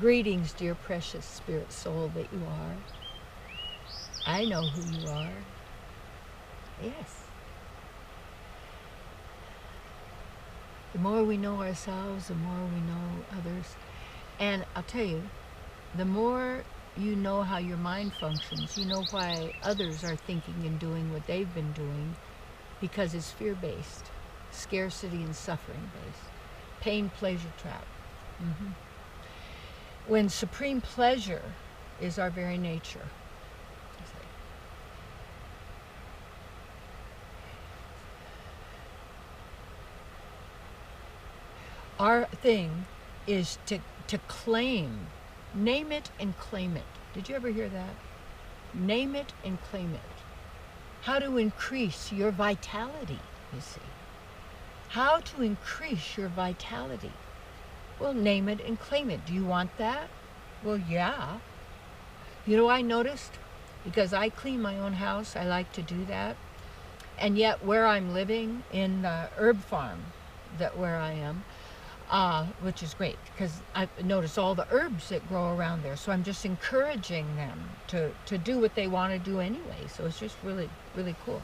Greetings, dear precious spirit soul that you are. I know who you are. Yes. The more we know ourselves, the more we know others. And I'll tell you, the more you know how your mind functions, you know why others are thinking and doing what they've been doing, because it's fear-based, scarcity and suffering-based, pain, pleasure trap. When supreme pleasure is our very nature. Our thing is to claim, name it and claim it. Did you ever hear that? Name it and claim it. How to increase your vitality, you see. How to increase your vitality. Well, name it and claim it. Do you want that? Well, yeah. You know, I noticed, because I clean my own house, I like to do that. And yet where I'm living, in the herb farm, where I am, which is great, because I notice all the herbs that grow around there. So I'm just encouraging them to do what they want to do anyway. So it's just really, really cool.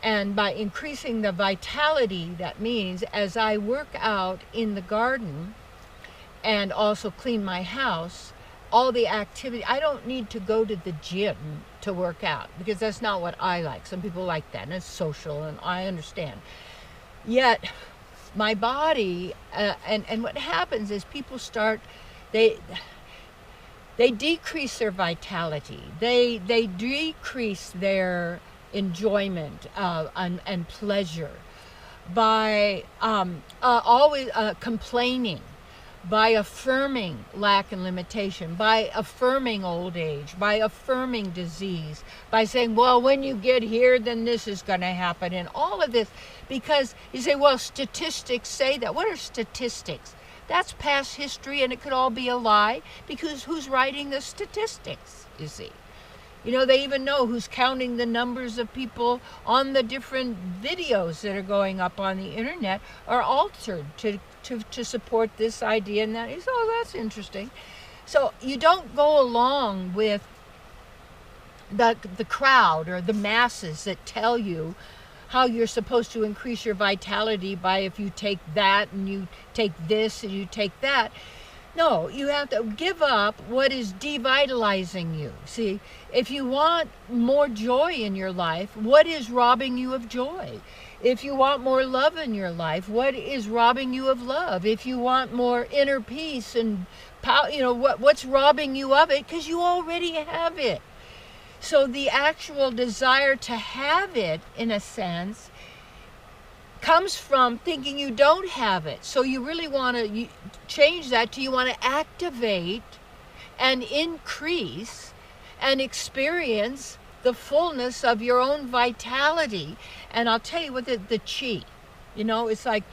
And by increasing the vitality, that means as I work out in the garden and also clean my house, all the activity, I don't need to go to the gym to work out, because that's not what I like. Some people like that, and it's social, and I understand. Yet my body, and what happens is people start, they decrease their vitality. They decrease their enjoyment and pleasure by always complaining, by affirming lack and limitation, by affirming old age, by affirming disease, by saying, well, when you get here, then this is going to happen, and all of this. Because you say, well, statistics say that. What are statistics? That's past history, and it could all be a lie, because who's writing the statistics, you see? You know, they even know who's counting the numbers of people on the different videos that are going up on the internet are altered to support this idea and that. Oh, that's interesting. So you don't go along with the crowd or the masses that tell you how you're supposed to increase your vitality by if you take that and you take this and you take that. No, you have to give up what is devitalizing you. See, if you want more joy in your life, what is robbing you of joy? If you want more love in your life, what is robbing you of love? If you want more inner peace and power, you know, what's robbing you of it? Because you already have it. So the actual desire to have it, in a sense, comes from thinking you don't have it. So you really want to change that to, you want to activate and increase and experience the fullness of your own vitality. And I'll tell you what, the chi, you know, it's like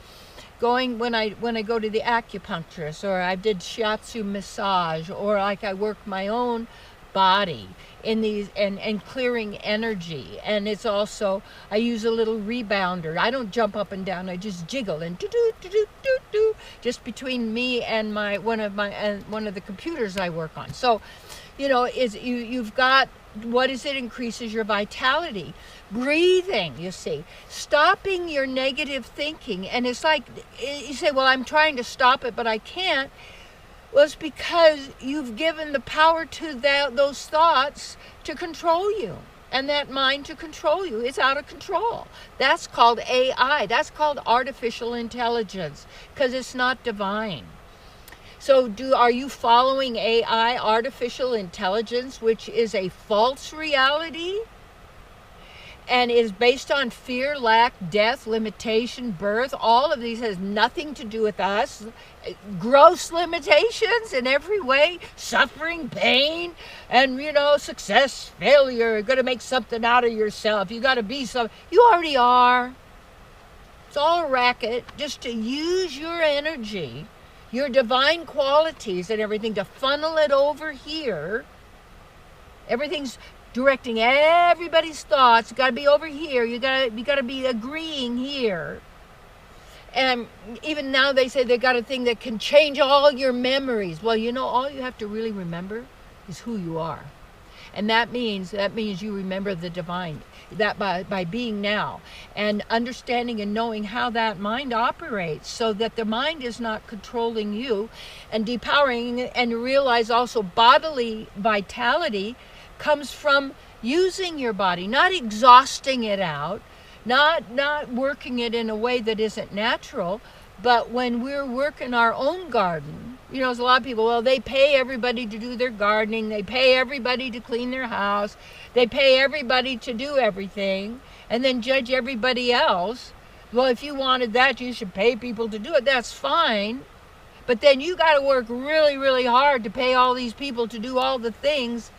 going, when I go to the acupuncturist, or I did shiatsu massage, or like I work my own body in these and clearing energy. And it's also, I use a little rebounder. I don't jump up and down, I just jiggle and do just between me and one of the computers I work on. So, you know, you've got, what is it increases your vitality? Breathing, you see, stopping your negative thinking. And it's like, you say, well, I'm trying to stop it, but I can't. Well, it's because you've given the power to those thoughts to control you, and that mind to control you. It's out of control. That's called AI. That's called artificial intelligence, because it's not divine. So are you following AI, artificial intelligence, which is a false reality and is based on fear, lack, death, limitation, birth? All of these has nothing to do with us. Gross limitations in every way, suffering, pain, and, you know, success, failure. You're going to make something out of yourself. You got to be something. You already are. It's all a racket just to use your energy, your divine qualities and everything, to funnel it over here. Everything's directing everybody's thoughts. You got to be over here. You got to be agreeing here. And even now they say they got a thing that can change all your memories. Well, you know, all you have to really remember is who you are. And that means you remember the divine, that by being now and understanding and knowing how that mind operates, so that the mind is not controlling you, and depowering. And realize also bodily vitality comes from using your body, not exhausting it out, not working it in a way that isn't natural. But when we're working our own garden, you know, there's a lot of people, well, they pay everybody to do their gardening, they pay everybody to clean their house, they pay everybody to do everything, and then judge everybody else. Well, if you wanted that, you should pay people to do it. That's fine. But then you got to work really, really hard to pay all these people to do all the things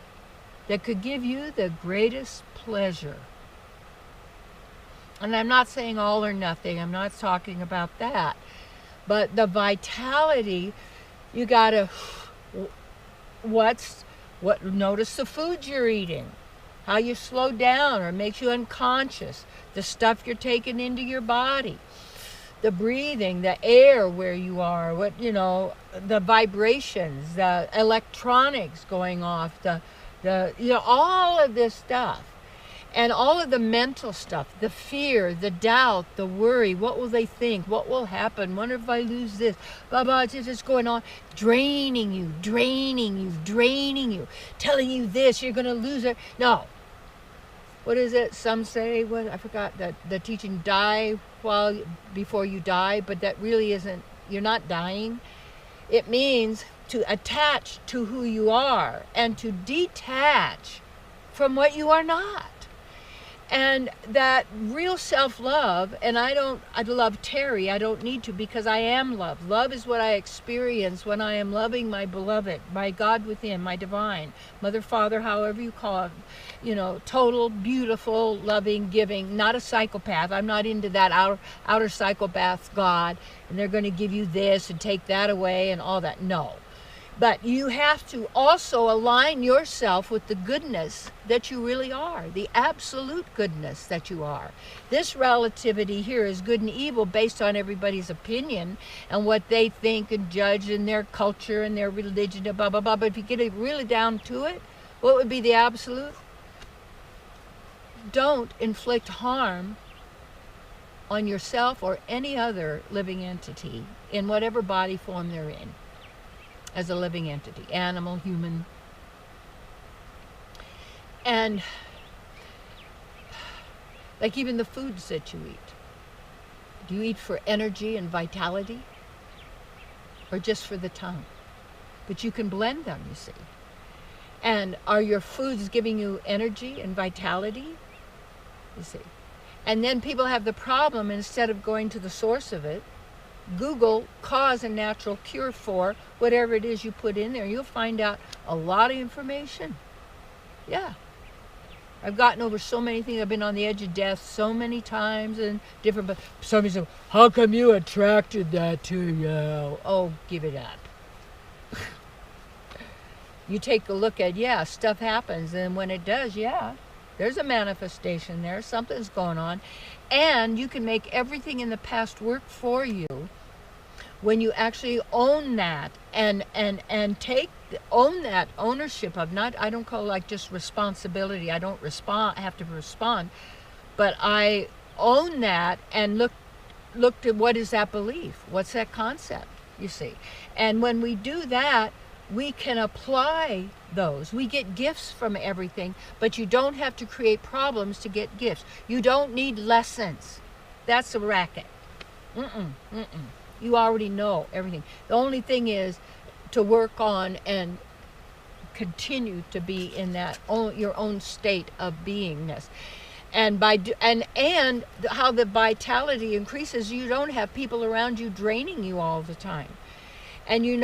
that could give you the greatest pleasure. And I'm not saying all or nothing. I'm not talking about that. But the vitality, you gotta notice the food you're eating, how you slow down or makes you unconscious, the stuff you're taking into your body, the breathing, the air where you are, the vibrations, the electronics going off, all of this stuff. And all of the mental stuff, the fear, the doubt, the worry, what will they think? What will happen? Wonder if I lose this? Blah, blah, it's just going on. Draining you, telling you this, you're going to lose it. No. What is it? Some say, I forgot the teaching, die before you die, but that really isn't, you're not dying. It means to attach to who you are and to detach from what you are not. And that real self-love, and I love Terry, I don't need to, because I am love. Love is what I experience when I am loving my beloved, my God within, my divine, Mother, Father, however you call it, total, beautiful, loving, giving, not a psychopath. I'm not into that outer psychopath God, and they're going to give you this and take that away and all that. No. But you have to also align yourself with the goodness that you really are, the absolute goodness that you are. This relativity here is good and evil based on everybody's opinion and what they think and judge in their culture and their religion, blah, blah, blah. But if you get it really down to it, what would be the absolute? Don't inflict harm on yourself or any other living entity in whatever body form they're in. As a living entity, animal, human. And like even the foods that you eat. Do you eat for energy and vitality? Or just for the tongue? But you can blend them, you see. And are your foods giving you energy and vitality? You see. And then people have the problem, instead of going to the source of it, Google cause and natural cure for whatever it is you put in there. You'll find out a lot of information. Yeah. I've gotten over so many things. I've been on the edge of death so many times and different, but somebody said, how come you attracted that to you? Oh, give it up. You take a look at, stuff happens, and when it does, there's a manifestation there. Something's going on. And you can make everything in the past work for you when you actually own that and own that ownership of, not, I don't call it like just responsibility. I don't have to respond, but I own that and look to what is that belief? What's that concept, you see? And when we do that, we can apply those. We get gifts from everything, but you don't have to create problems to get gifts. You don't need lessons. That's a racket. You already know everything. The only thing is to work on and continue to be in that your own state of beingness. And and how the vitality increases, you don't have people around you draining you all the time. And you're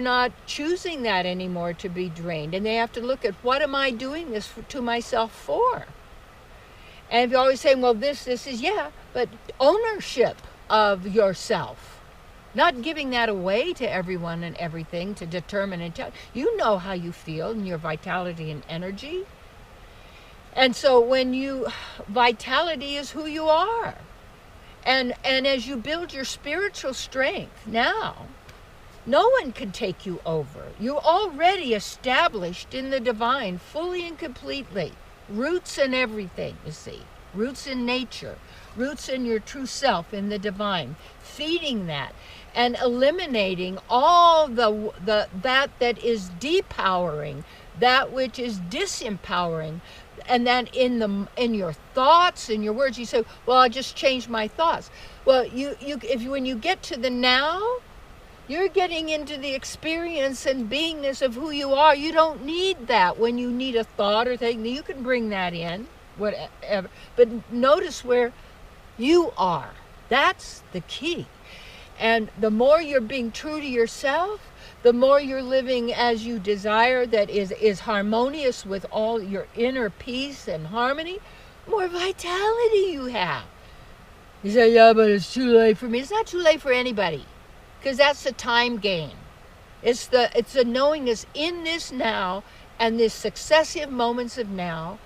not choosing that anymore to be drained. And they have to look at, what am I doing this to myself for? And if you're always saying, well, this is, but ownership of yourself. Not giving that away to everyone and everything to determine and tell. You know how you feel and your vitality and energy. And so vitality is who you are. And as you build your spiritual strength now, no one can take you over. You're already established in the divine, fully and completely. Roots in everything, you see. Roots in nature. Roots in your true self, in the divine. Feeding that and eliminating all that is depowering, that which is disempowering. And then in your thoughts, in your words, you say, well, I just changed my thoughts. Well, when you get to the now, you're getting into the experience and beingness of who you are. You don't need that when you need a thought or thing. You can bring that in, whatever. But notice where you are. That's the key. And the more you're being true to yourself, the more you're living as you desire, that is harmonious with all your inner peace and harmony, more vitality you have. You say, yeah, but it's too late for me. It's not too late for anybody, because that's the time game. It's the knowingness in this now and this successive moments of now,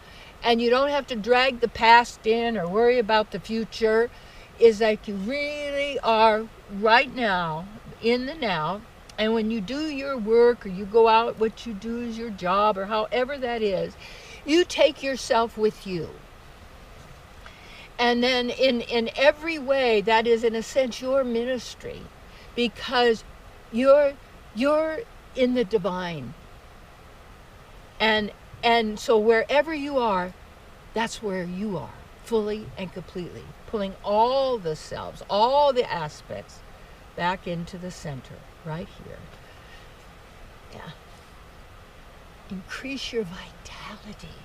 and you don't have to drag the past in or worry about the future. Is like you really are right now, in the now. And when you do your work or you go out, what you do is your job or however that is, you take yourself with you. And then in every way, that is in a sense your ministry, because you're in the divine. And so wherever you are, that's where you are, fully and completely, pulling all the selves, all the aspects back into the center, right here. Yeah. Increase your vitality.